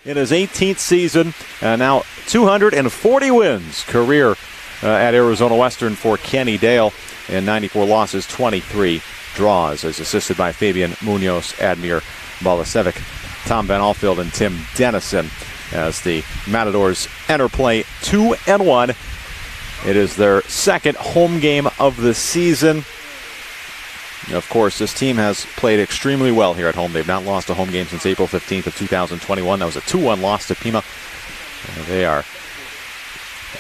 in his 18th season. Now 240 wins career at Arizona Western for Kenny Dale, and 94 losses, 23 draws, as assisted by Fabian Munoz, Admir Balasevic, Tom Van Alfield, and Tim Dennison, as the Matadors enter play 2-1. It is their second home game of the season. Of course, this team has played extremely well here at home. They've not lost a home game since April 15th of 2021. That was a 2-1 loss to Pima. They are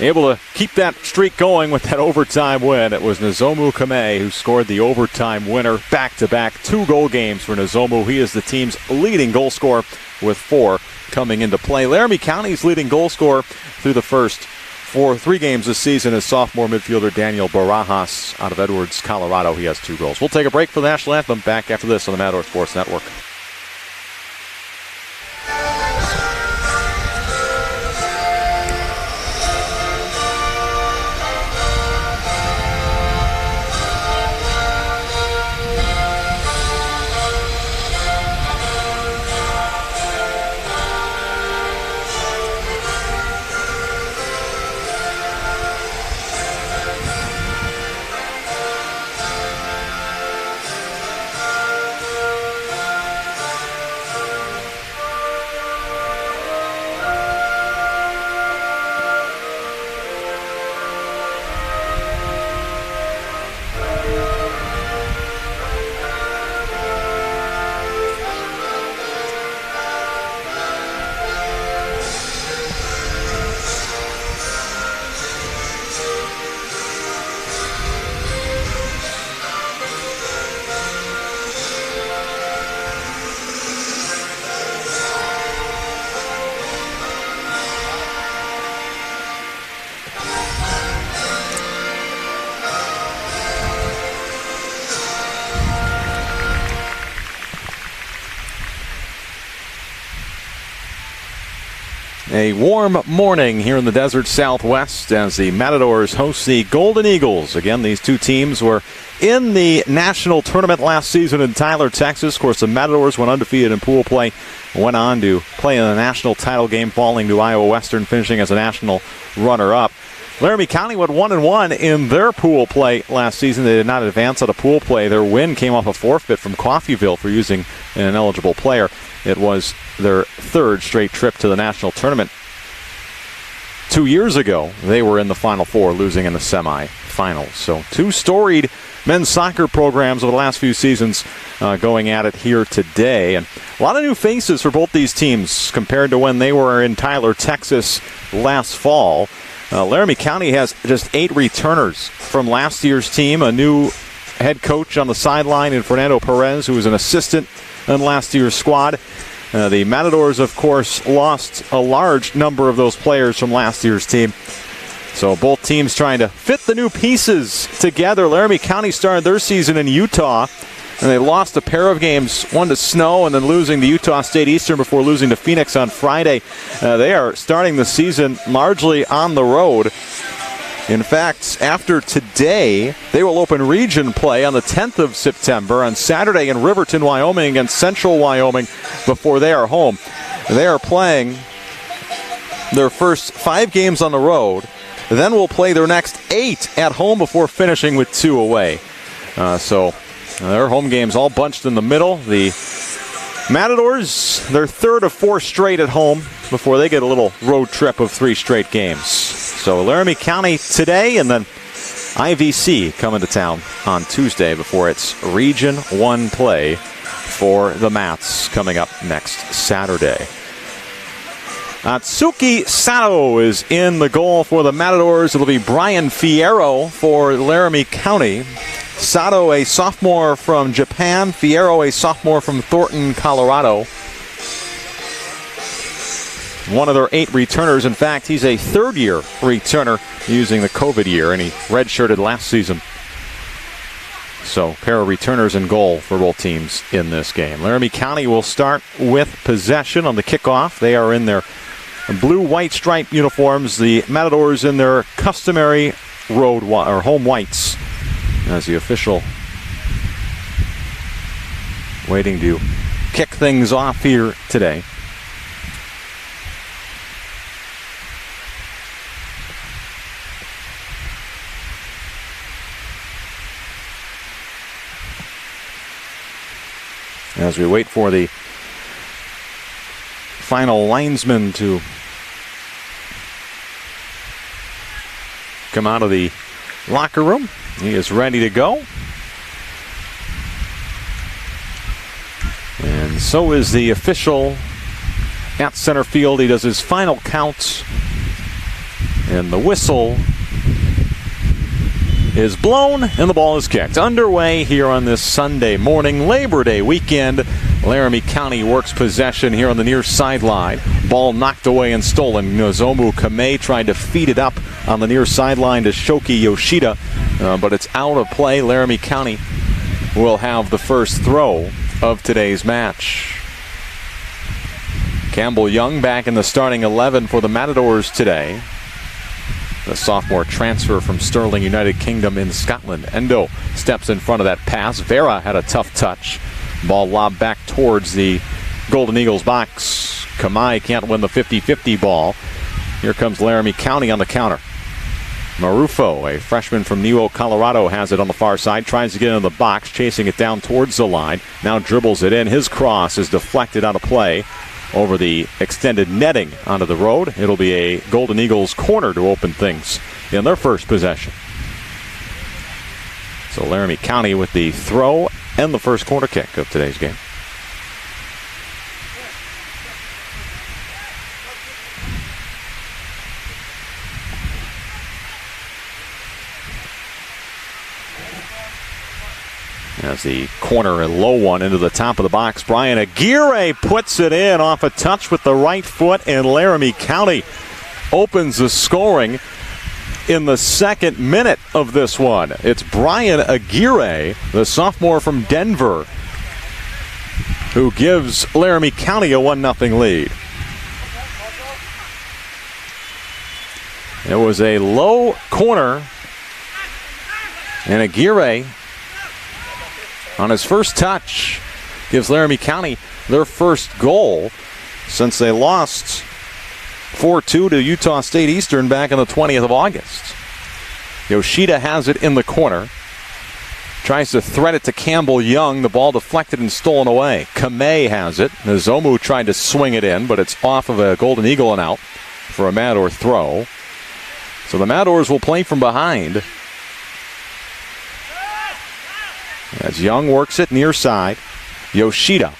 able to keep that streak going with that overtime win. It was Nozomu Kame who scored the overtime winner. Back-to-back 2-goal games for Nozomu. He is the team's leading goal scorer with 4 coming into play. Laramie County's leading goal scorer through the first 3 games this season is sophomore midfielder Daniel Barajas out of Edwards, Colorado. He has 2 goals. We'll take a break for the national anthem. Back after this on the Matador Sports Network. A warm morning here in the desert Southwest as the Matadors host the Golden Eagles. Again, these two teams were in the national tournament last season in Tyler, Texas. Of course, the Matadors went undefeated in pool play, went on to play in the national title game, falling to Iowa Western, finishing as a national runner-up. Laramie County went 1-1 in their pool play last season. They did not advance out of pool play. Their win came off a forfeit from Coffeyville for using an ineligible player. It was their 3rd straight trip to the national tournament. 2 years ago, they were in the Final Four, losing in the semifinals. So 2 storied men's soccer programs over the last few seasons going at it here today. And a lot of new faces for both these teams compared to when they were in Tyler, Texas last fall. Laramie County has just 8 returners from last year's team. A new head coach on the sideline in Fernando Perez, who was an assistant on last year's squad. The Matadors, of course, lost a large number of those players from last year's team. So both teams trying to fit the new pieces together. Laramie County started their season in Utah, and they lost a pair of games, one to Snow and then losing to Utah State Eastern before losing to Phoenix on Friday. They are starting the season largely on the road. In fact, after today, they will open region play on the 10th of September on Saturday in Riverton, Wyoming against Central Wyoming before they are home. They are playing their first 5 games on the road, then will play their next 8 at home before finishing with 2 away. So their home games all bunched in the middle. The Matadors, their 3rd of 4 straight at home before they get a little road trip of 3 straight games. So Laramie County today, and then IVC coming to town on Tuesday before its Region 1 play for the Mats coming up next Saturday. Atsuki Sato is in the goal for the Matadors. It'll be Brian Fierro for Laramie County. Sato, a sophomore from Japan. Fierro, a sophomore from Thornton, Colorado. One of their 8 returners. In fact, he's a 3rd-year returner using the COVID year, and he redshirted last season. So, pair of returners in goal for both teams in this game. Laramie County will start with possession on the kickoff. They are in their blue-white stripe uniforms. The Matadors in their customary road or home whites as the official waiting to kick things off here today. as we wait for the final linesman to come out of the locker room. He is ready to go. And so is the official at center field. He does his final count, and the whistle is blown and the ball is kicked. Underway here on this Sunday morning, Labor Day weekend. Laramie County works possession here on the near sideline. Ball knocked away and stolen. Nozomu Kamei tried to feed it up on the near sideline to Shoki Yoshida, but it's out of play. Laramie County will have the first throw of today's match. Campbell Young back in the starting 11 for the Matadors today. The sophomore transfer from Stirling, United Kingdom in Scotland. Endo steps in front of that pass. Vera had a tough touch. Ball lobbed back towards the Golden Eagles box. Kamai can't win the 50-50 ball. Here comes Laramie County on the counter. Marufo, a freshman from Neo, Colorado, has it on the far side. Tries to get into the box, chasing it down towards the line. Now dribbles it in. His cross is deflected out of play over the extended netting onto the road. It'll be a Golden Eagles corner to open things in their first possession. So Laramie County with the throw and the first corner kick of today's game. As the corner, a low one into the top of the box. Brian Aguirre puts it in off a touch with the right foot, and Laramie County opens the scoring in the second minute of this one. It's Brian Aguirre, the sophomore from Denver, who gives Laramie County a 1-0 lead. It was a low corner, and Aguirre, on his first touch, gives Laramie County their first goal since they lost 4-2 to Utah State Eastern back on the 20th of August. Yoshida has it in the corner. Tries to thread it to Campbell Young. The ball deflected and stolen away. Kamei has it. Nozomu tried to swing it in, but it's off of a Golden Eagle and out for a Matador throw. So the Matadors will play from behind as Young works it near side. Yoshida,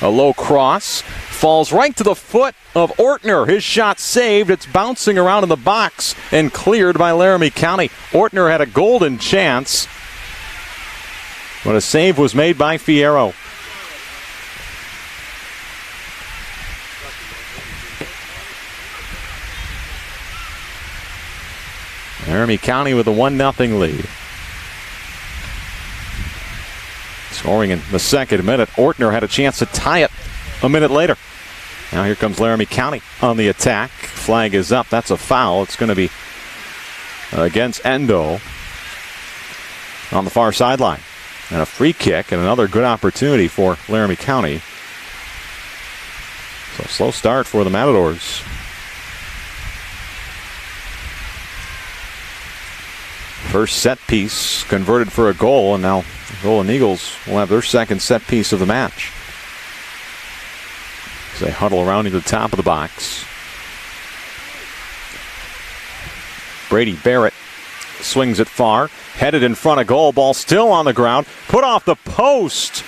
a low cross, falls right to the foot of Ortner. His shot saved. It's bouncing around in the box and cleared by Laramie County. Ortner had a golden chance, but a save was made by Fierro. Laramie County with a 1-0 lead. Scoring in the second minute. Ortner had a chance to tie it a minute later. Now here comes Laramie County on the attack. Flag is up. That's a foul. It's going to be against Endo on the far sideline. And a free kick and another good opportunity for Laramie County. So slow start for the Matadors. First set piece converted for a goal, and now the Golden Eagles will have their second set piece of the match. As they huddle around near the top of the box. Brady Barrett swings it far, headed in front of goal, ball still on the ground, put off the post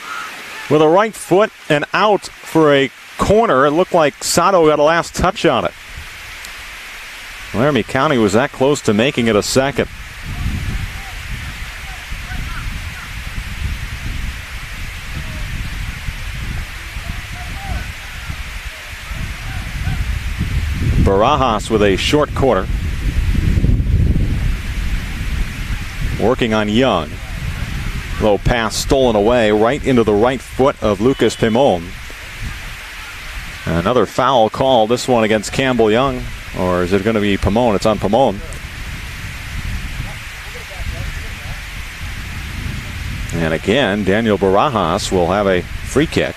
with a right foot and out for a corner. It looked like Sato got a last touch on it. Laramie County was that close to making it a second. Barajas with a short corner. Working on Young. Low pass stolen away right into the right foot of Lucas Pimon. Another foul call, this one against Campbell Young. Or is it going to be Pimon? It's on Pimon. And again, Daniel Barajas will have a free kick.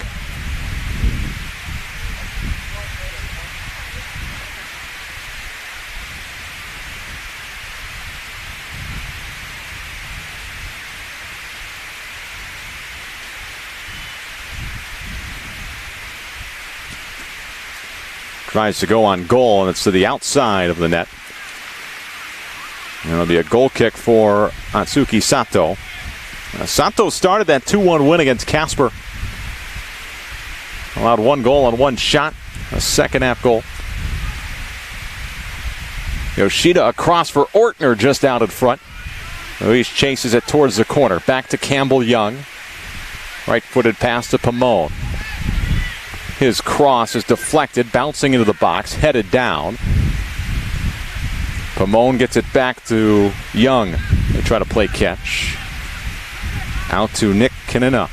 Tries to go on goal, and it's to the outside of the net. And it'll be a goal kick for Atsuki Sato. Sato started that 2-1 win against Casper. Allowed 1 goal on 1 shot. A second half goal. Yoshida across for Ortner just out in front. Luis chases it towards the corner. Back to Campbell Young. Right-footed pass to Pamone. His cross is deflected, bouncing into the box, headed down. Pamone gets it back to Young. They try to play catch. Out to Nick Kanina,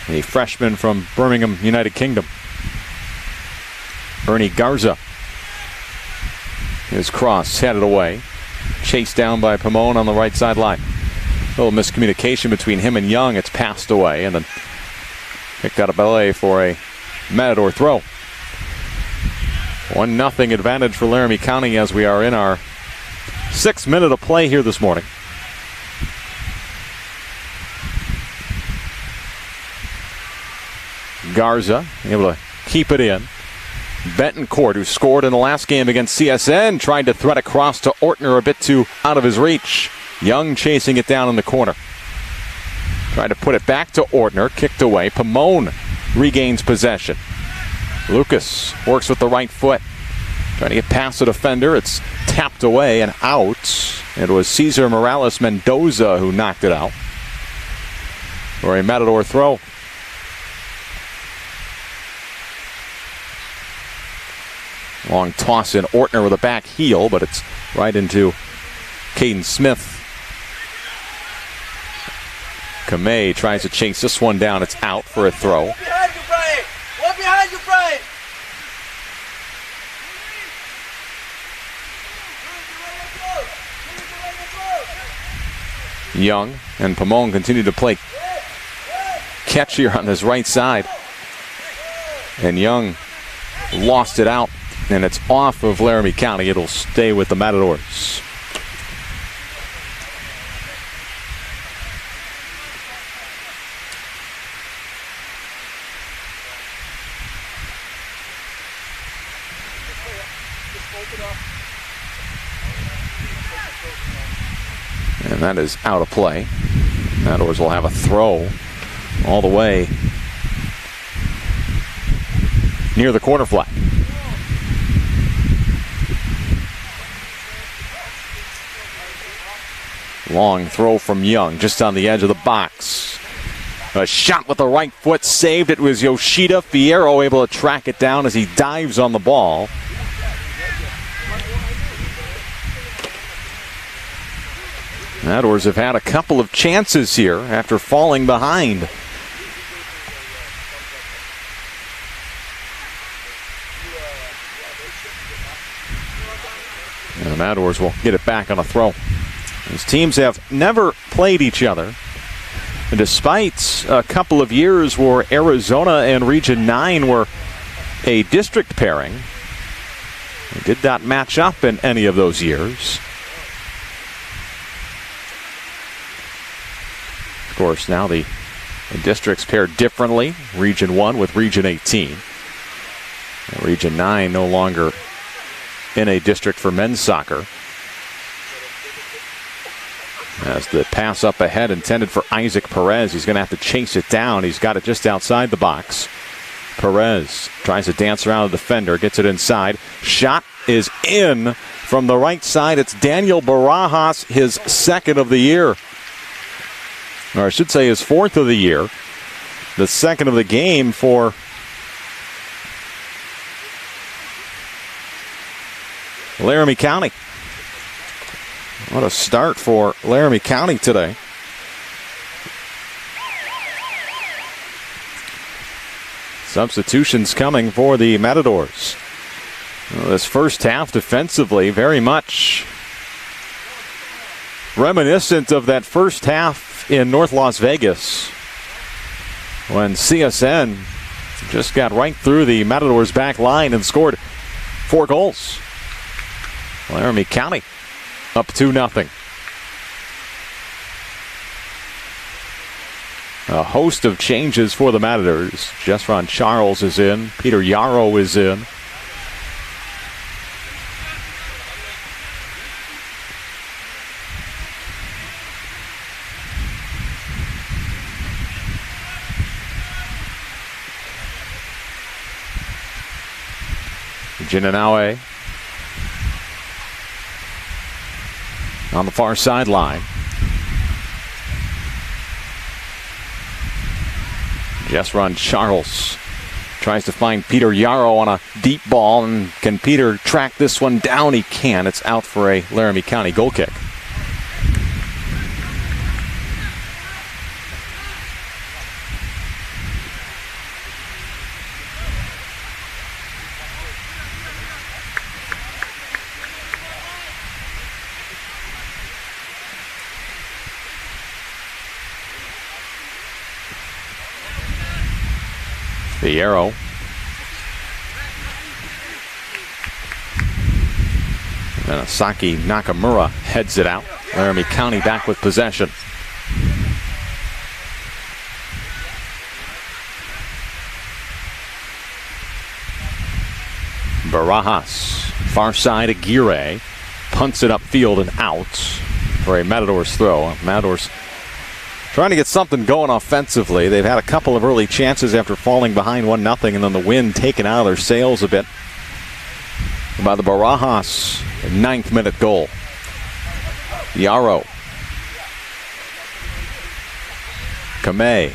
a freshman from Birmingham, United Kingdom. Ernie Garza. His cross headed away. Chased down by Pamone on the right sideline. A little miscommunication between him and Young. It's passed away and then picked out of ballet for a Matador throw. 1-0 advantage for Laramie County as we are in our 6th minute of play here this morning. Garza able to keep it in. Betancourt, who scored in the last game against CSN, tried to thread across to Ortner, a bit too out of his reach. Young chasing it down in the corner. Tried to put it back to Ortner, kicked away. Pamone regains possession. Lucas works with the right foot. Trying to get past the defender. It's tapped away and out. It was Cesar Morales Mendoza who knocked it out for a Matador throw. Long toss in Ortner with a back heel, but it's right into Caden Smith. Kamei tries to chase this one down. It's out for a throw. One behind you, Brian! One behind you, Brian! Young and Pamone continue to play catch here on this right side. And Young lost it out, and it's off of Laramie County. It'll stay with the Matadors. And that is out of play. Matadors will have a throw all the way near the corner flag. Long throw from Young, just on the edge of the box. A shot with the right foot saved. It was Yoshida. Fierro able to track it down as he dives on the ball. Matadors have had a couple of chances here after falling behind. And the Matadors will get it back on a throw. These teams have never played each other. And despite a couple of years where Arizona and Region 9 were a district pairing, they did not match up in any of those years. Of course, now the districts paired differently. Region 1 with Region 18. And Region 9 no longer in a district for men's soccer. As the pass up ahead intended for Isaac Perez. He's going to have to chase it down. He's got it just outside the box. Perez tries to dance around the defender, gets it inside. Shot is in from the right side. It's Daniel Barajas, his second of the year. Or I should say his fourth of the year. The second of the game for Laramie County. What a start for Laramie County today. Substitutions coming for the Matadors. Well, this first half defensively very much reminiscent of that first half in North Las Vegas when CSN just got right through the Matadors back line and scored 4 goals. Laramie County up 2-0. A host of changes for the Matadors. Jesron Charles is in. Peter Yarrow is in. Jinanawe on the far sideline. Jesron Charles tries to find Peter Yarrow on a deep ball, and can Peter track this one down? He can. It's out for a Laramie County goal kick. The arrow. And Asaki Nakamura heads it out. Laramie County back with possession. Barajas, far side Aguirre, punts it upfield and out for a Matadors throw. Matadors trying to get something going offensively. They've had a couple of early chances after falling behind 1-0, and then the wind taken out of their sails a bit by the Barajas 9th minute goal. Yarrow. Kamei.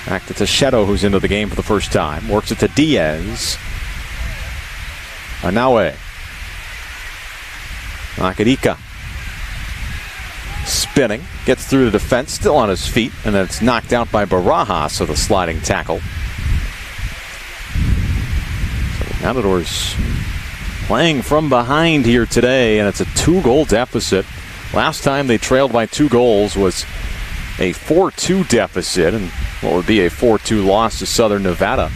Back to Techedo, who's into the game for the first time. Works it to Diaz. Anawe. Nakadika. Spinning, gets through the defense, still on his feet, and then it's knocked out by Barajas with a sliding tackle. So the Matadors playing from behind here today, and it's a 2-goal deficit. Last time they trailed by 2 goals was a 4-2 deficit, and what would be a 4-2 loss to Southern Nevada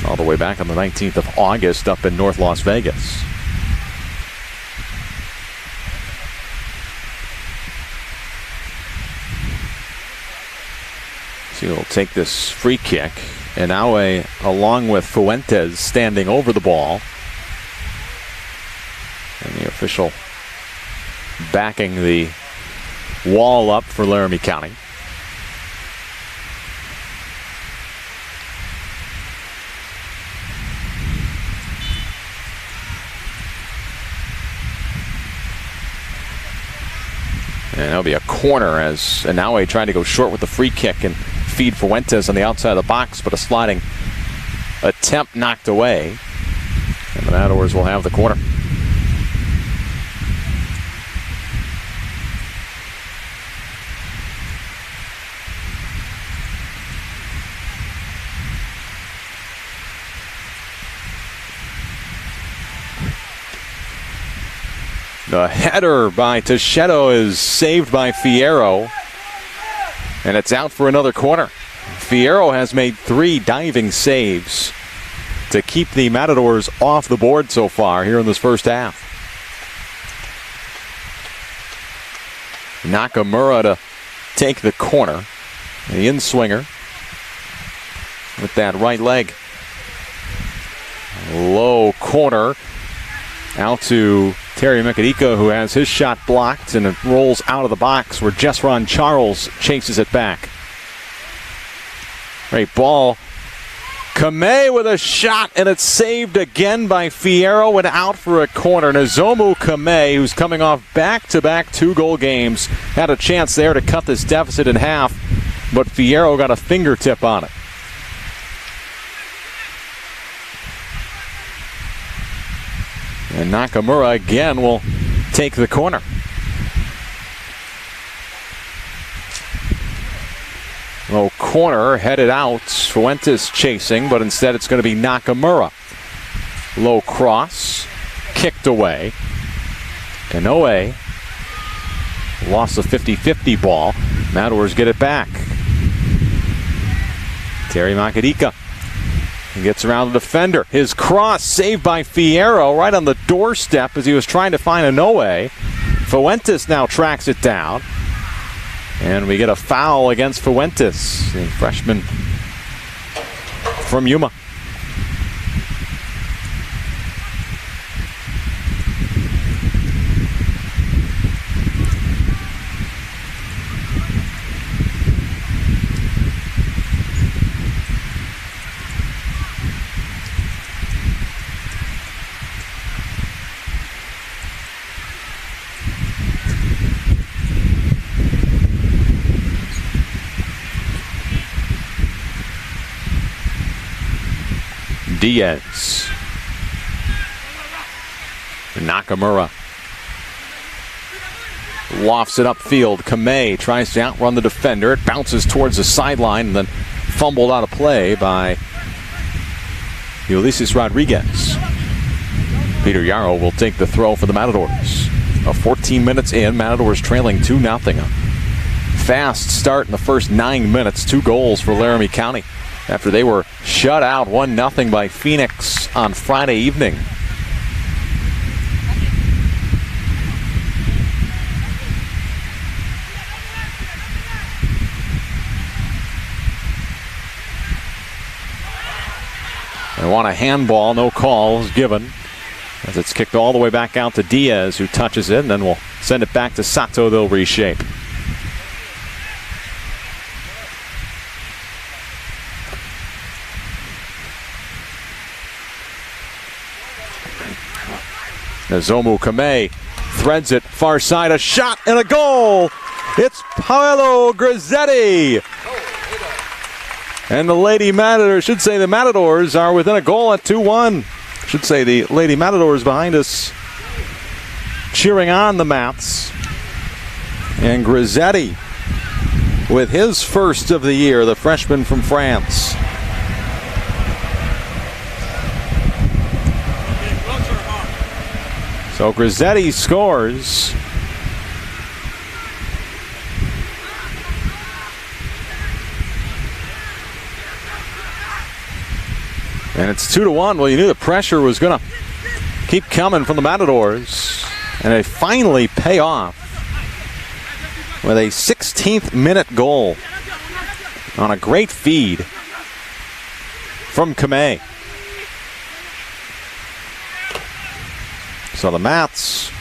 all the way back on the 19th of August up in North Las Vegas. So he'll take this free kick, and Aue, along with Fuentes, standing over the ball. And the official backing the wall up for Laramie County. And that'll be a corner as Anaue trying to go short with the free kick and feed Fuentes on the outside of the box, but a sliding attempt knocked away. And the Matadors will have the corner. The header by Techedo is saved by Fierro, and it's out for another corner. Fierro has made 3 diving saves to keep the Matadors off the board so far here in this first half. Nakamura to take the corner. The in-swinger with that right leg. Low corner out to Terry Mikadika, who has his shot blocked, and it rolls out of the box where Jesron Charles chases it back. Great ball. Kamei with a shot, and it's saved again by Fierro and out for a corner. Nozomu Kamei, who's coming off back-to-back 2-goal games, had a chance there to cut this deficit in half, but Fierro got a fingertip on it. And Nakamura again will take the corner. Low corner headed out. Fuentes chasing, but instead it's going to be Nakamura. Low cross, kicked away. Inoue lost the 50-50 ball. Matadors get it back. Terry Makadika. He gets around the defender. His cross saved by Fierro right on the doorstep as he was trying to find Inoue. Fuentes now tracks it down. And we get a foul against Fuentes, the freshman from Yuma. Diaz. Nakamura lofts it upfield. Kamei tries to outrun the defender. It bounces towards the sideline and then fumbled out of play by Ulises Rodriguez. Peter Yarrow will take the throw for the Matadors. 14 minutes in, Matadors trailing 2-0. Fast start in the first 9 minutes. 2 goals for Laramie County after they were shut out 1-0 by Phoenix on Friday evening. They want a handball, no call is given, as it's kicked all the way back out to Diaz, who touches it, and then we'll send it back to Sato. They'll reshape. Nozomu Kamei threads it far side, a shot and a goal. It's Paolo Grizzetti. And the Lady Matadors, should say the Matadors are within a goal at 2-1. Should say the Lady Matadors behind us cheering on the Mats. And Grizzetti with his first of the year, the freshman from France. So Grizzetti scores. And it's 2-1. Well, you knew the pressure was going to keep coming from the Matadors. And they finally pay off with a 16th minute goal on a great feed from Kamei. So the Mats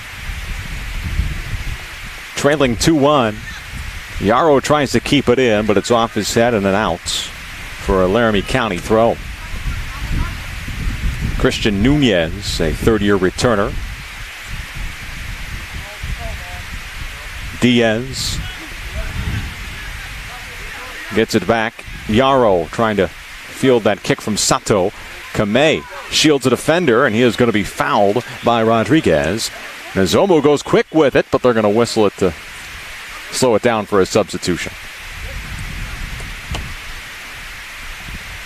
trailing 2-1. Yarrow tries to keep it in, but it's off his head and an out for a Laramie County throw. Christian Nunez, a third-year returner. Diaz gets it back. Yarrow trying to field that kick from Sato. Kamei shields a defender, and he is going to be fouled by Rodriguez. Nozomu goes quick with it, but they're going to whistle it to slow it down for a substitution.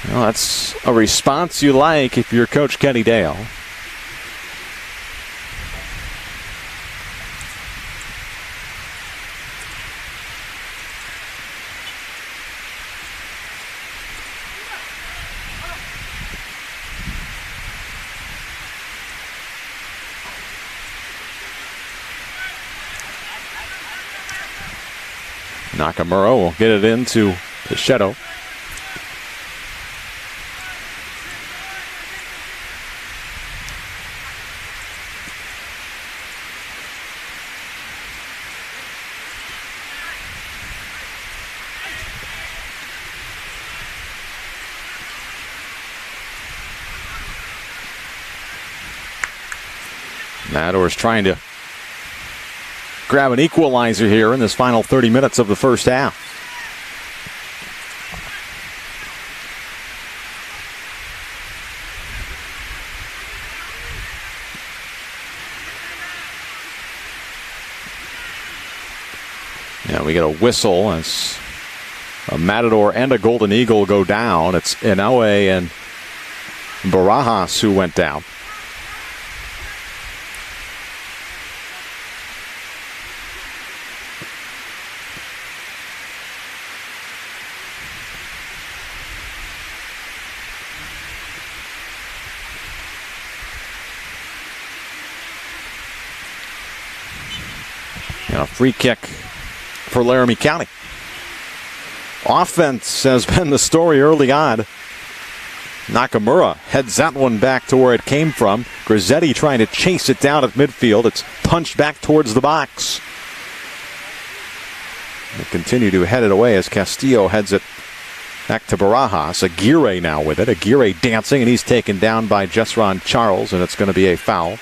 Well, that's a response you like if you're Coach Kenny Dale. Nakamura will get it into Picheto. Matadors trying to grab an equalizer here in this final 30 minutes of the first half. Yeah, we get a whistle as a Matador and a Golden Eagle go down. It's Inoue and Barajas who went down. A free kick for Laramie County. Offense has been the story early on. Nakamura heads that one back to where it came from. Grizzetti trying to chase it down at midfield. It's punched back towards the box. They continue to head it away as Castillo heads it back to Barajas. Aguirre now with it. Aguirre dancing, and he's taken down by Jesron Charles, and it's going to be a foul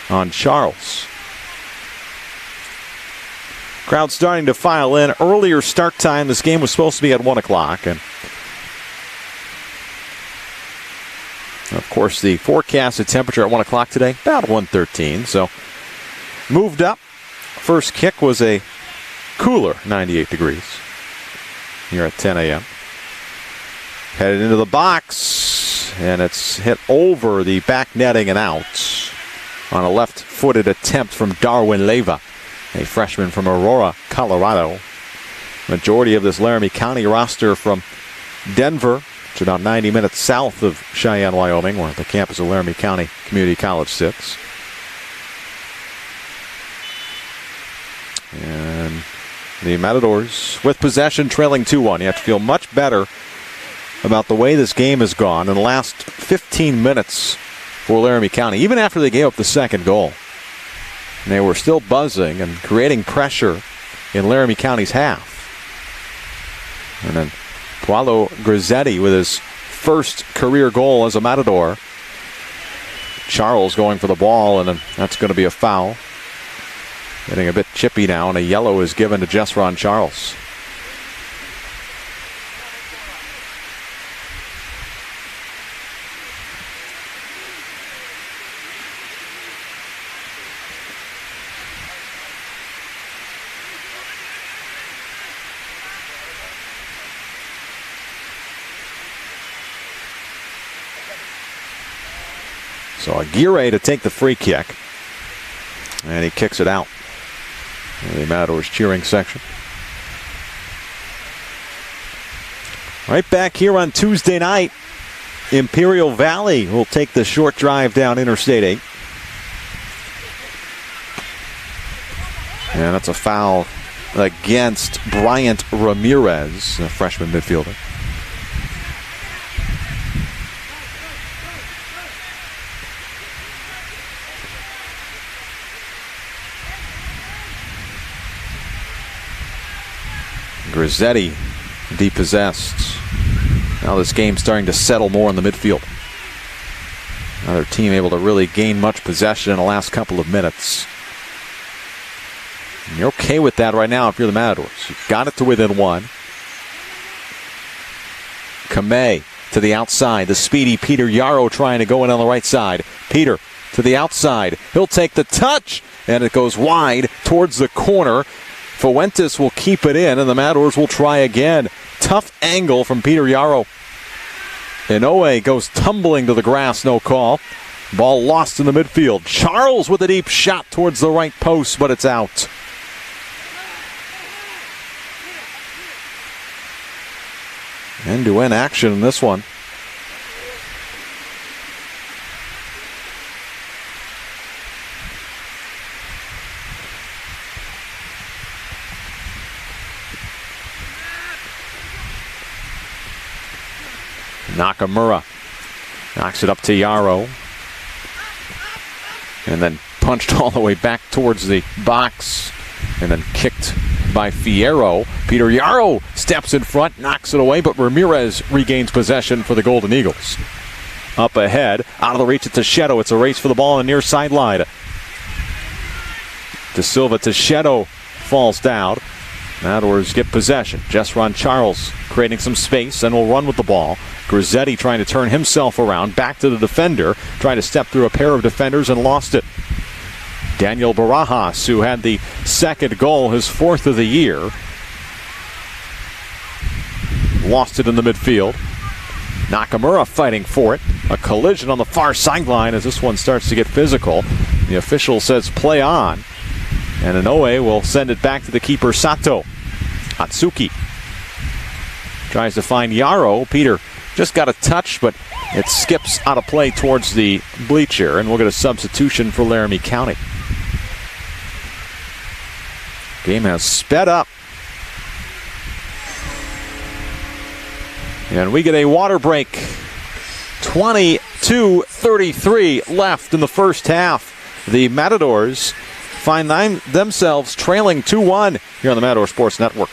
on Charles. Crowd starting to file in. Earlier start time. This game was supposed to be at 1 o'clock. And Of course, the forecasted temperature at 1 o'clock today, about 113. So moved up. First kick was a cooler 98 degrees here at 10 a.m. Headed into the box, and it's hit over the back netting and out on a left-footed attempt from Darwin Leyva, a freshman from Aurora, Colorado. Majority of this Laramie County roster from Denver, which is about 90 minutes south of Cheyenne, Wyoming, where the campus of Laramie County Community College sits. And the Matadors with possession, trailing 2-1. You have to feel much better about the way this game has gone in the last 15 minutes for Laramie County, even after they gave up the second goal. And they were still buzzing and creating pressure in Laramie County's half. And then Paulo Grizzetti with his first career goal as a Matador. Charles going for the ball, and then that's going to be a foul. Getting a bit chippy now, and a yellow is given to Jesron Charles. So Aguirre to take the free kick, and he kicks it out. The Matadors cheering section. Right back here on Tuesday night, Imperial Valley will take the short drive down Interstate 8. And that's a foul against Bryant Ramirez, a freshman midfielder. Grizzetti depossessed. Now this game's starting to settle more in the midfield. Another team able to really gain much possession in the last couple of minutes. And you're okay with that right now if you're the Matadors. You've got it to within one. Kamei to the outside. The speedy Peter Yarrow trying to go in on the right side. Peter to the outside. He'll take the touch, and it goes wide towards the corner. Fuentes will keep it in, and the Matadors will try again. Tough angle from Peter Yarrow. Inoue goes tumbling to the grass, no call. Ball lost in the midfield. Charles with a deep shot towards the right post, but it's out. End-to-end action in this one. Nakamura knocks it up to Yarrow. And then punched all the way back towards the box. And then kicked by Fierro. Peter Yarrow steps in front, knocks it away, but Ramirez regains possession for the Golden Eagles. Up ahead, out of the reach of Techedo. It's a race for the ball on the near sideline. De Silva Techedo falls down. Matadors get possession. Jesron Charles creating some space and will run with the ball. Grizzetti trying to turn himself around. Back to the defender. Trying to step through a pair of defenders and lost it. Daniel Barajas, who had the second goal, his fourth of the year. Lost it in the midfield. Nakamura fighting for it. A collision on the far sideline as this one starts to get physical. The official says play on. And Inoue will send it back to the keeper, Sato. Atsuki tries to find Yarrow. Peter just got a touch, but it skips out of play towards the bleacher, and we'll get a substitution for Laramie County. Game has sped up. And we get a water break. 22:33 left in the first half. The Matadors find themselves trailing 2-1 here on the Matador Sports Network.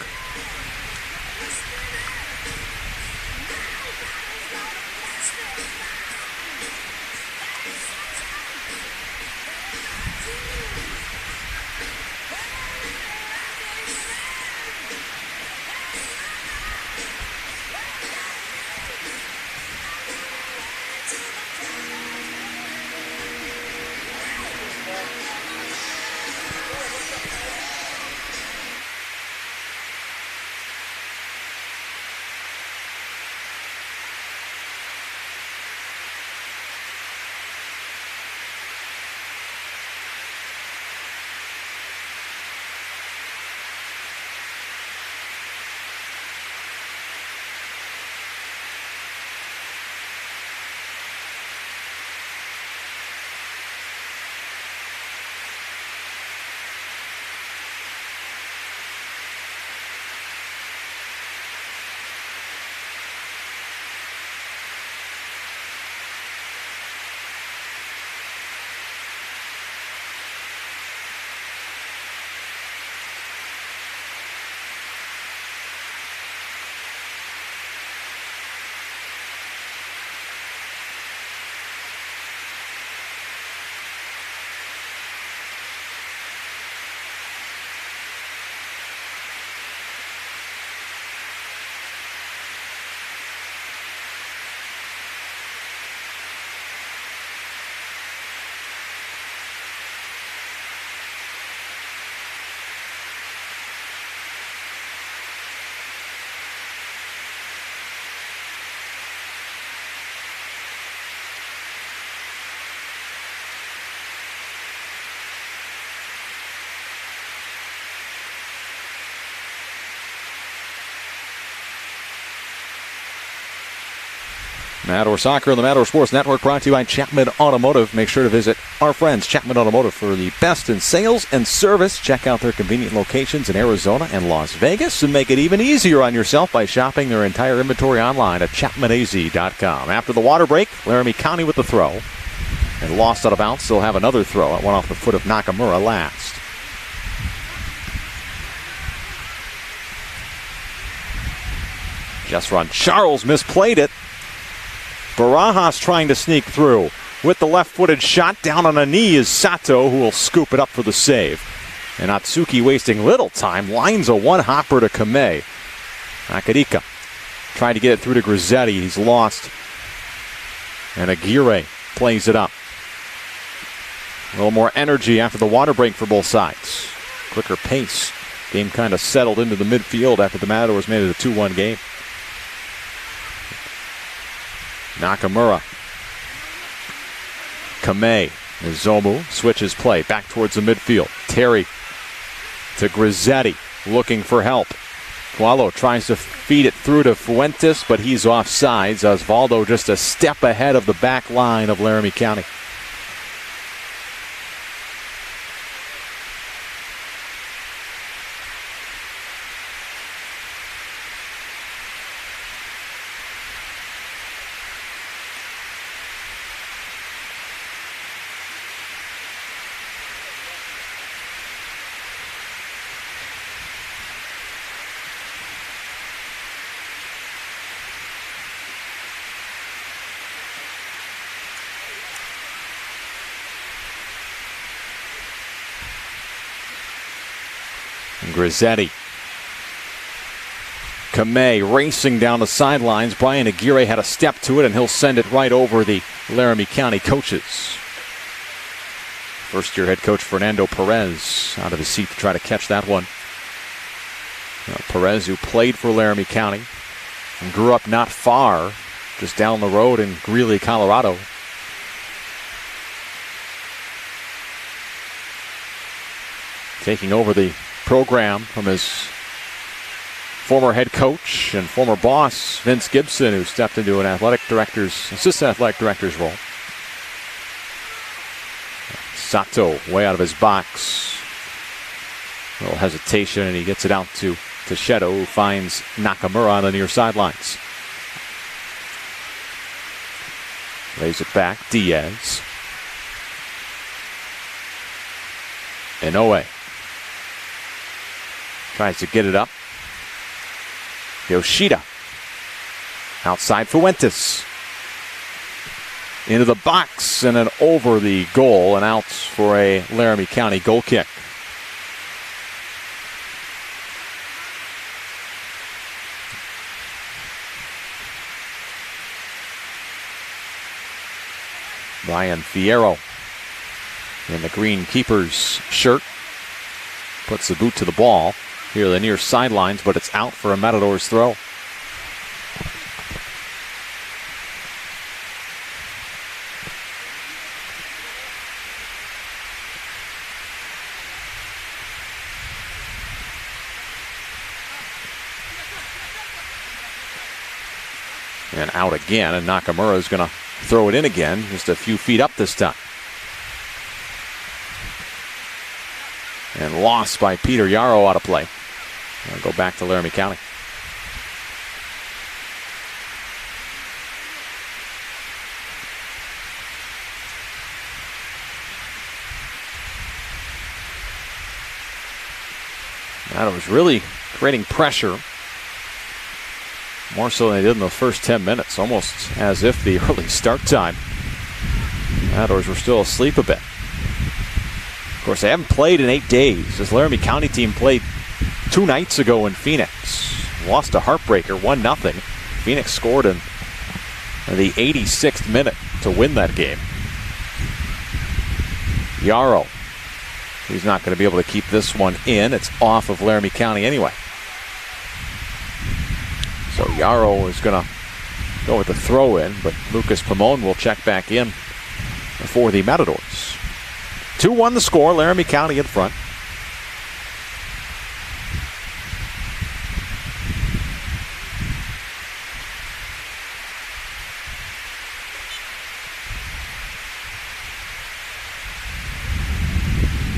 Matador Soccer and the Matador Sports Network brought to you by Chapman Automotive. Make sure to visit our friends Chapman Automotive for the best in sales and service. Check out their convenient locations in Arizona and Las Vegas and make it even easier on yourself by shopping their entire inventory online at chapmanaz.com. After the water break, Laramie County with the throw. And lost out of bounds. They'll have another throw. It went off the foot of Nakamura last. Just run. Charles misplayed it. Barajas trying to sneak through. With the left-footed shot down on a knee is Sato, who will scoop it up for the save. And Atsuki wasting little time. Lines a one-hopper to Kame. Akarika trying to get it through to Grizzetti. He's lost. And Aguirre plays it up. A little more energy after the water break for both sides. Quicker pace. Game kind of settled into the midfield after the Matadors made it a 2-1 game. Nakamura. Kame. Izomu switches play back towards the midfield. Terry to Grizzetti looking for help. Gualo tries to feed it through to Fuentes, but he's offsides. Osvaldo just a step ahead of the back line of Laramie County. Grizzetti. Kame racing down the sidelines. Brian Aguirre had a step to it, and he'll send it right over the Laramie County coaches. First-year head coach Fernando Perez out of his seat to try to catch that one. Perez, who played for Laramie County and grew up not far, just down the road in Greeley, Colorado. Taking over the program from his former head coach and former boss, Vince Gibson, who stepped into an assistant athletic director's role. Sato way out of his box. A little hesitation, and he gets it out to Shadow, who finds Nakamura on the near sidelines. Lays it back. Diaz. Inoue tries to get it up. Yoshida. Outside Fuentes. Into the box and then over the goal and out for a Laramie County goal kick. Ryan Fierro in the green keeper's shirt puts the boot to the ball. Here are the near sidelines, but it's out for a Matadors throw. And out again, and Nakamura is going to throw it in again, just a few feet up this time. And lost by Peter Yarrow out of play. I'll go back to Laramie County. That was really creating pressure. More so than they did in the first 10 minutes. Almost as if the early start time, Matadors were still asleep a bit. Of course, they haven't played in 8 days. This Laramie County team played 2 nights ago in Phoenix. Lost a heartbreaker, 1-0. Phoenix scored in the 86th minute to win that game. Yarrow. He's not going to be able to keep this one in. It's off of Laramie County anyway. So Yarrow is going to go with the throw in, but Lucas Pamon will check back in for the Matadors. 2-1 the score, Laramie County in front.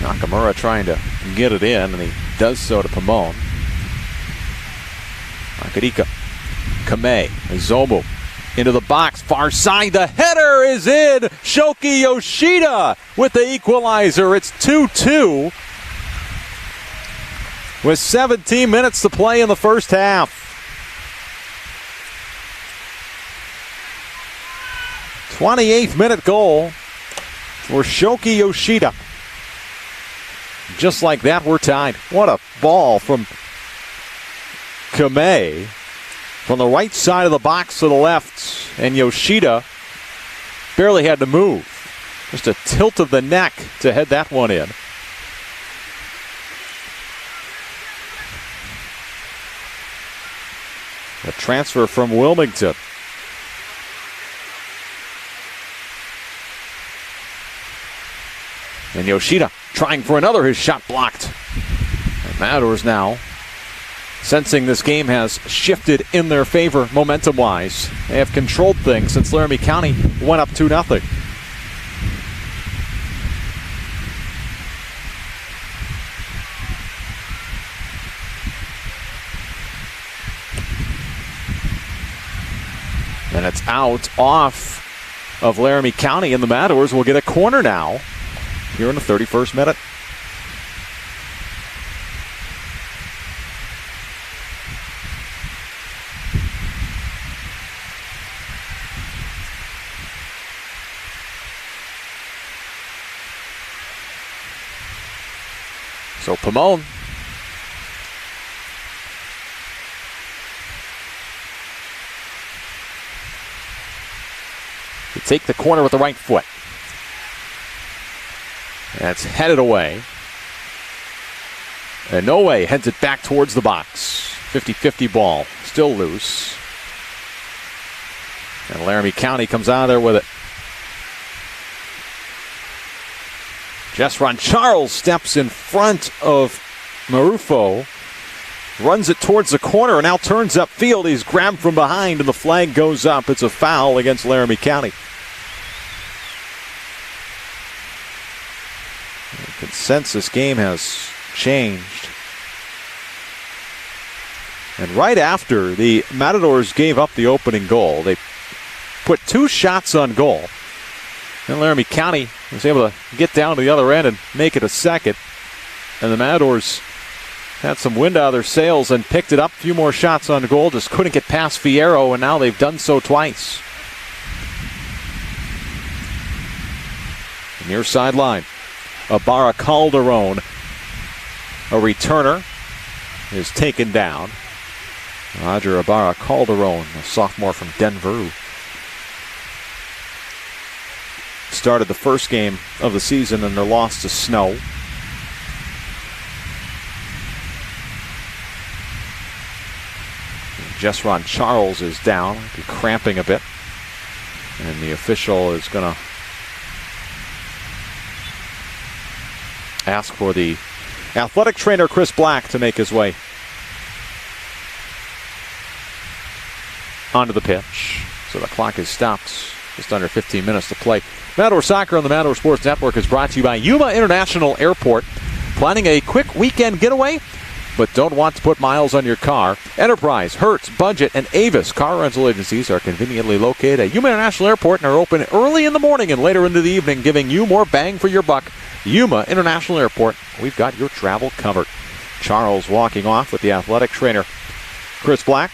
Nakamura trying to get it in, and he does so to Pomone. Akadika, Kame, Izomu into the box, far side, the header is in! Shoki Yoshida with the equalizer. It's 2-2 with 17 minutes to play in the first half. 28th minute goal for Shoki Yoshida. Just like that, we're tied. What a ball from Kame from the right side of the box to the left, and Yoshida barely had to move. Just a tilt of the neck to head that one in. A transfer from Wilmington. And Yoshida trying for another, his shot blocked. And Matadors now sensing this game has shifted in their favor momentum-wise. They have controlled things since Laramie County went up 2-0. And it's out off of Laramie County, and the Matadors will get a corner now here in the 31st minute. So Pomone to take the corner with the right foot. That's headed away. And no way heads it back towards the box. 50-50 ball. Still loose. And Laramie County comes out of there with it. Jesron Charles steps in front of Marufo. Runs it towards the corner and now turns upfield. He's grabbed from behind and the flag goes up. It's a foul against Laramie County. The consensus game has changed. And right after the Matadors gave up the opening goal, they put 2 shots on goal. And Laramie County was able to get down to the other end and make it a second. And the Matadors had some wind out of their sails and picked it up. A few more shots on goal, just couldn't get past Fierro, and now they've done so twice. Near sideline, Ibarra Calderon, a returner, is taken down. Roger Ibarra Calderon, a sophomore from Denver, who started the first game of the season in their loss to Snow. Jesron Charles is down, cramping a bit. And the official is going to ask for the athletic trainer Chris Black to make his way onto the pitch. So the clock is stopped. Just under 15 minutes to play. Matador Soccer on the Matador Sports Network is brought to you by Yuma International Airport. Planning a quick weekend getaway, but don't want to put miles on your car? Enterprise, Hertz, Budget, and Avis car rental agencies are conveniently located at Yuma International Airport and are open early in the morning and later into the evening, giving you more bang for your buck. Yuma International Airport, we've got your travel covered. Charles walking off with the athletic trainer Chris Black.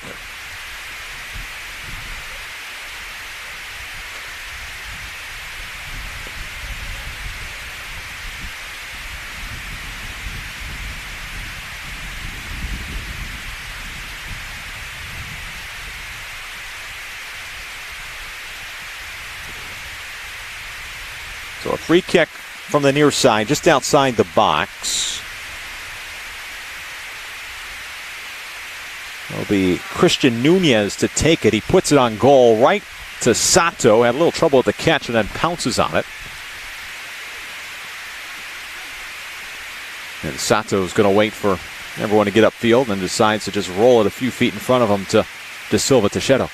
So a free kick from the near side, just outside the box. It'll be Christian Nunez to take it. He puts it on goal right to Sato. Had a little trouble with the catch and then pounces on it. And Sato's going to wait for everyone to get upfield and decides to just roll it a few feet in front of him to De Silva Teixeira.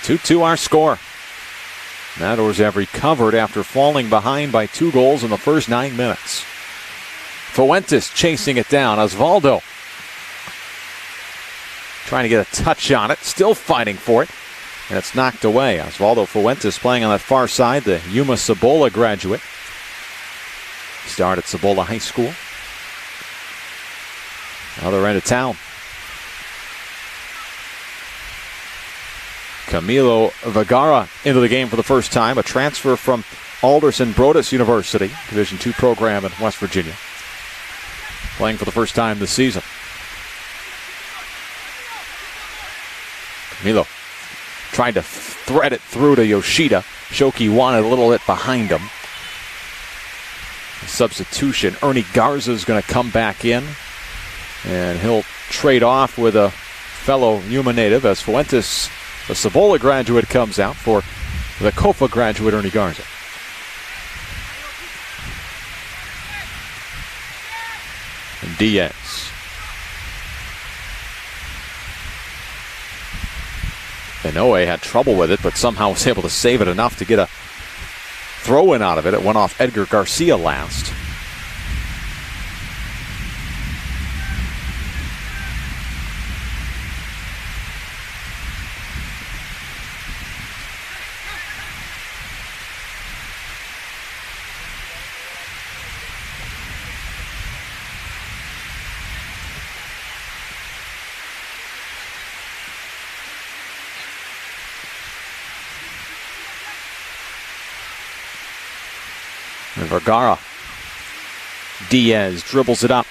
2-2 our score. Matadors have recovered after falling behind by 2 goals in the first 9 minutes. Fuentes chasing it down. Osvaldo trying to get a touch on it. Still fighting for it. And it's knocked away. Osvaldo Fuentes playing on that far side. The Yuma Cibola graduate. Started at Cibola High School. Other end of town. Camilo Vergara into the game for the first time. A transfer from Alderson Broaddus University, Division II program in West Virginia. Playing for the first time this season. Camilo tried to thread it through to Yoshida. Shoki wanted a little bit behind him. Substitution. Ernie Garza is going to come back in. And he'll trade off with a fellow Yuma native as Fuentes, the Cibola graduate, comes out for the Kofa graduate, Ernie Garza. And Diaz. Inoue had trouble with it, but somehow was able to save it enough to get a throw-in out of it. It went off Edgar Garcia last. And Vergara. Diaz dribbles it up.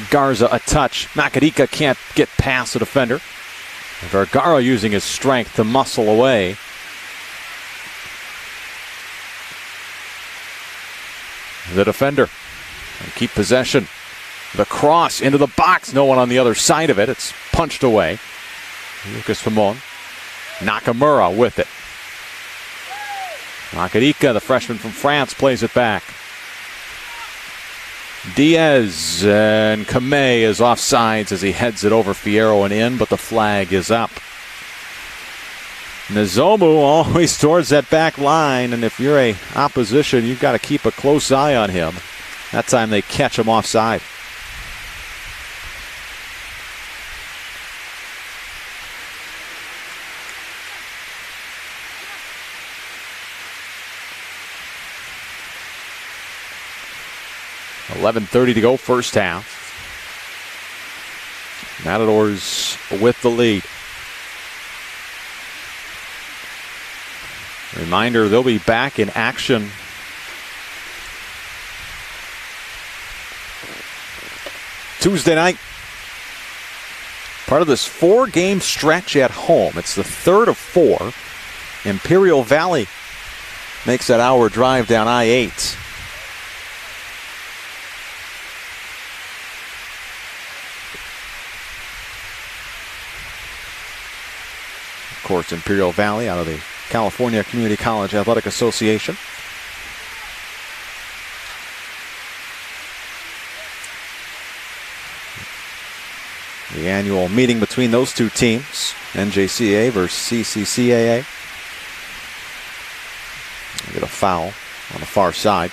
Garza a touch. Makadika can't get past the defender. And Vergara using his strength to muscle away. The defender. And keep possession. The cross into the box. No one on the other side of it. It's punched away. Lucas Pimon. Nakamura with it. Makadika, the freshman from France, plays it back. Diaz and Kamei is offsides as he heads it over Fierro and in, but the flag is up. Nozomu always towards that back line, and if you're a opposition, you've got to keep a close eye on him. That time they catch him offside. .11:30 to go, first half. Matadors with the lead. Reminder, they'll be back in action Tuesday night. Part of this 4-game stretch at home. It's the third of 4. Imperial Valley makes that hour drive down I-8. Of course, Imperial Valley out of the California Community College Athletic Association. The annual meeting between those two teams, NJCAA versus CCCAA. We get a foul on the far side.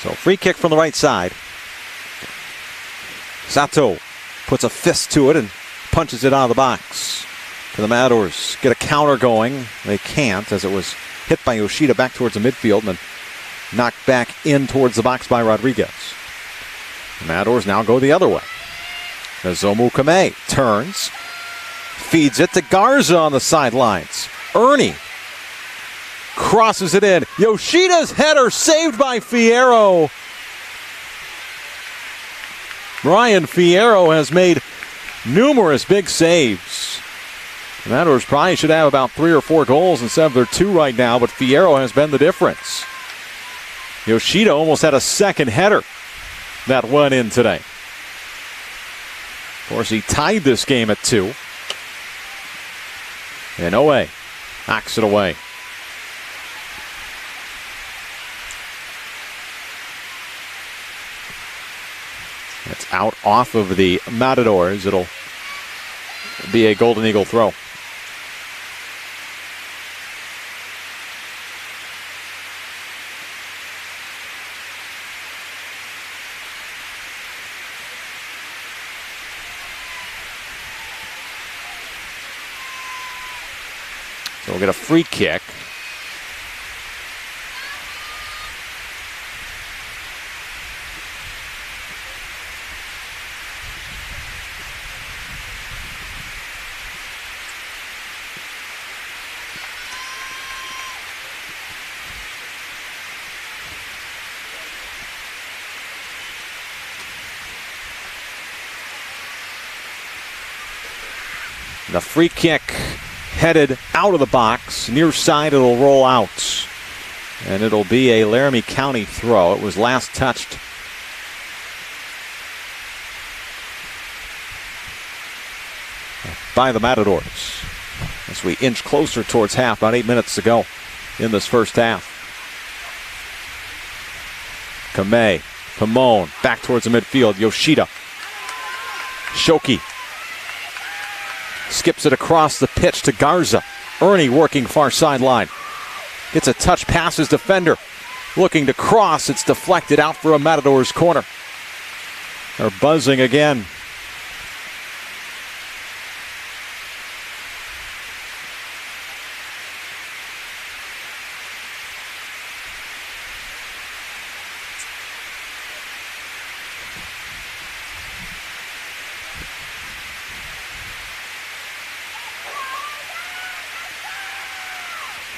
So free kick from the right side. Sato puts a fist to it and punches it out of the box. Can the Matadors get a counter going? They can't, as it was hit by Yoshida back towards the midfield and then knocked back in towards the box by Rodriguez. The Matadors now go the other way. Nozomu Kamei turns, feeds it to Garza on the sidelines. Ernie crosses it in. Yoshida's header saved by Fierro. Brian Fierro has made numerous big saves. The Matadors probably should have about 3 or 4 goals instead of their 2 right now, but Fierro has been the difference. Yoshida almost had a second header that went in today. Of course, he tied this game at 2. And Owe knocks it away. It's out off of the Matadors. It'll be a Golden Eagle throw. So we'll get a free kick. The free kick headed out of the box. Near side, it'll roll out. And it'll be a Laramie County throw. It was last touched by the Matadors as we inch closer towards half. About 8 minutes to go in this first half. Pimone back towards the midfield. Yoshida. Shoki skips it across the pitch to Garza. Ernie working far sideline. Gets a touch past his defender. Looking to cross. It's deflected out for a Matadors corner. They're buzzing again.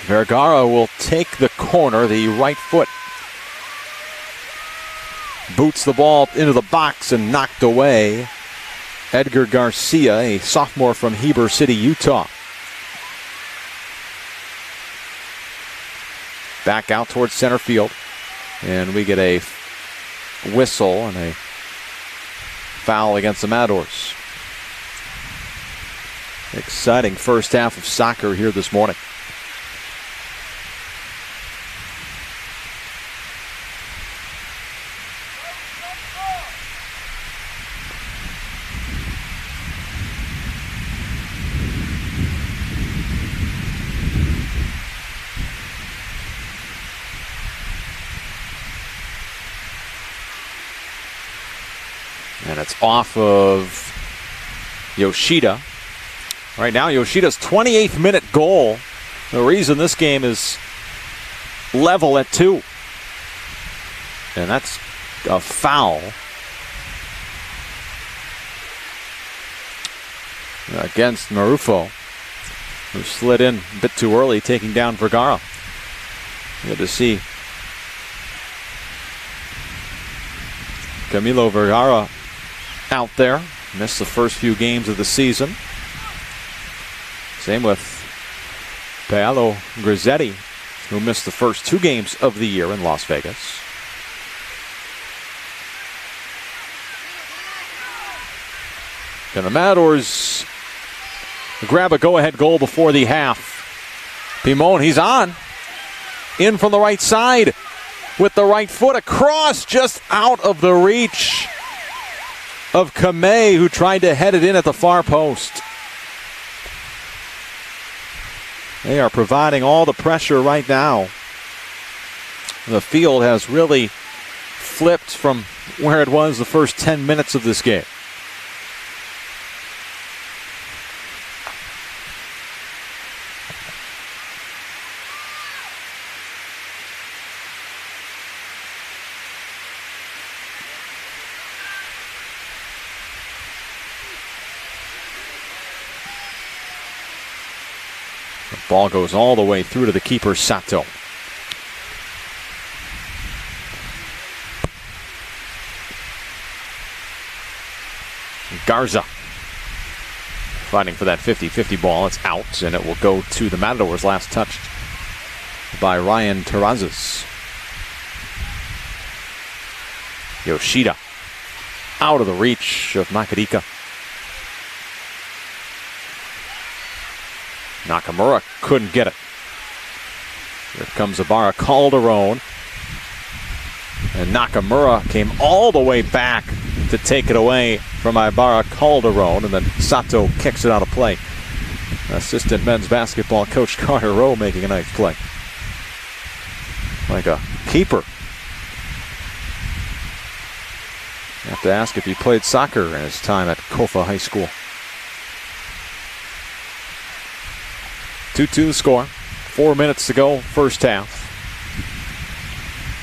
Vergara will take the corner, the right foot. Boots the ball into the box and knocked away. Edgar Garcia, a sophomore from Heber City, Utah. Back out towards center field. And we get a whistle and a foul against the Matadors. Exciting first half of soccer here this morning. And it's off of Yoshida. Right now, Yoshida's 28th minute goal. The reason this game is level at 2. And that's a foul against Marufo, who slid in a bit too early, taking down Vergara. Good to see Camilo Vergara out there. Missed the first few games of the season. Same with Paolo Grizzetti, who missed the first 2 games of the year in Las Vegas. Can the Matadors grab a go-ahead goal before the half? Pimone, he's on. In from the right side with the right foot across, just out of the reach of Kamei, who tried to head it in at the far post. They are providing all the pressure right now. The field has really flipped from where it was the first 10 minutes of this game. Ball goes all the way through to the keeper, Sato. Garza Fighting for that 50-50 ball. It's out, and it will go to the Matadors. Last touched by Ryan Terrazas. Yoshida out of the reach of Makadika. Nakamura couldn't get it. Here comes Ibarra Calderon. And Nakamura came all the way back to take it away from Ibarra Calderon. And then Sato kicks it out of play. Assistant men's basketball coach Carter Rowe making a nice play. Like a keeper. You have to ask if he played soccer in his time at Kofa High School. 2-2 score. 4 minutes to go, first half.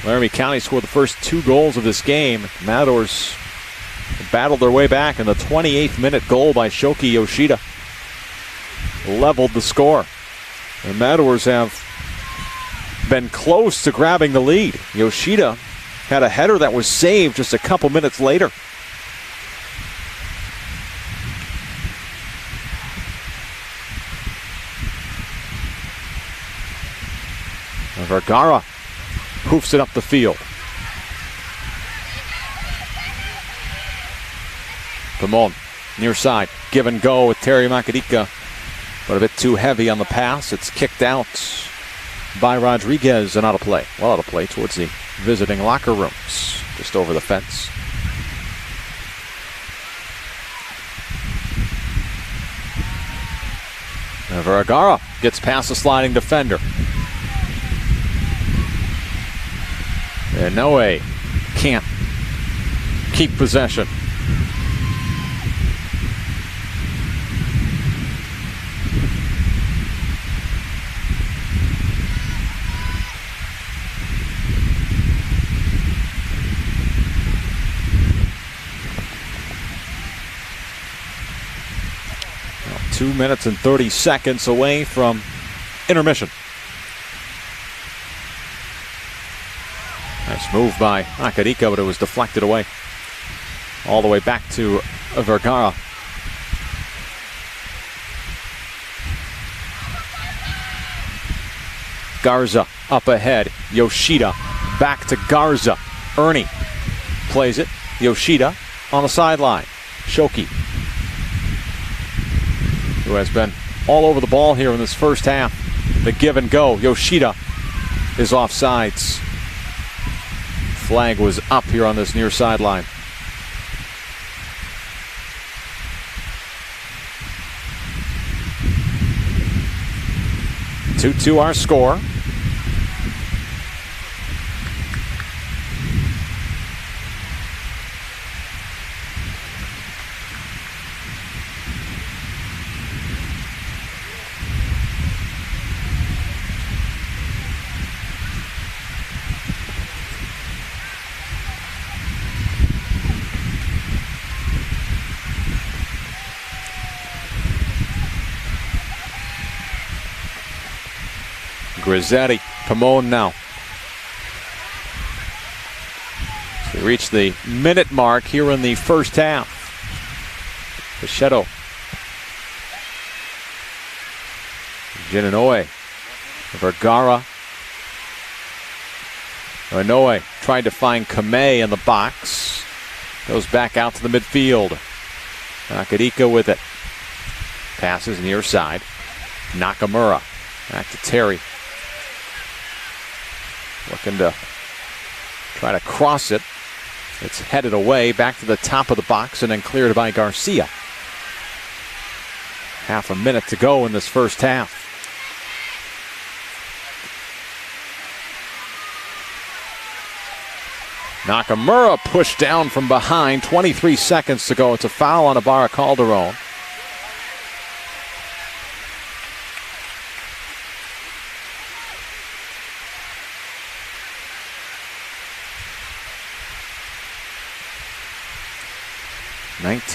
Laramie County scored the first 2 goals of this game. Matadors battled their way back, and the 28th minute goal by Shoki Yoshida leveled the score. The Matadors have been close to grabbing the lead. Yoshida had a header that was saved just a couple minutes later. Vergara hoofs it up the field. Pamon, near side, give and go with Terry Makadika, but a bit too heavy on the pass. It's kicked out by Rodriguez and out of play. Well, out of play towards the visiting locker rooms, just over the fence. And Vergara gets past the sliding defender. And Noe can't keep possession. Well, 2 minutes and 30 seconds away from intermission. Nice move by Makadika, but it was deflected away. All the way back to Vergara. Garza up ahead. Yoshida back to Garza. Ernie plays it. Yoshida on the sideline. Shoki, who has been all over the ball here in this first half. The give and go. Yoshida is offsides. Flag was up here on this near sideline. Two our score. Grizzetti, Pamon now. So we reach the minute mark here in the first half. Pichetto. Gininoe. Vergara. Inoue tried to find Kamei in the box. Goes back out to the midfield. Nakadika with it. Passes near side. Nakamura. Back to Terry. Looking to try to cross it. It's headed away back to the top of the box and then cleared by Garcia. Half a minute to go in this first half. Nakamura pushed down from behind. 23 seconds to go. It's a foul on Ibarra Calderon.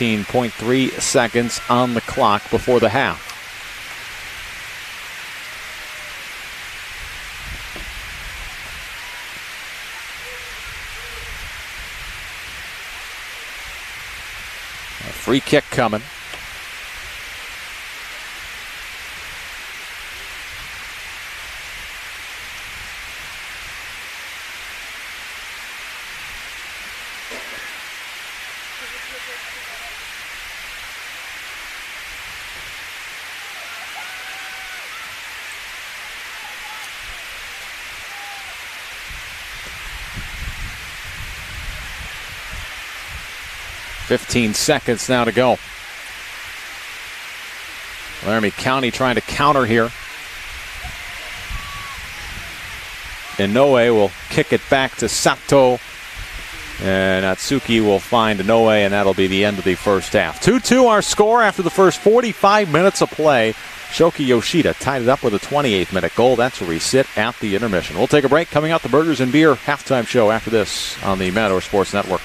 .3 seconds on the clock before the half. A free kick coming. 15 seconds now to go. Laramie County trying to counter here. Inoue will kick it back to Sato. And Atsuki will find Inoue, and that'll be the end of the first half. 2-2 our score after the first 45 minutes of play. Shoki Yoshida tied it up with a 28th minute goal. That's where we sit at the intermission. We'll take a break. Coming up, the Burgers and Beer halftime show after this on the Matador Sports Network.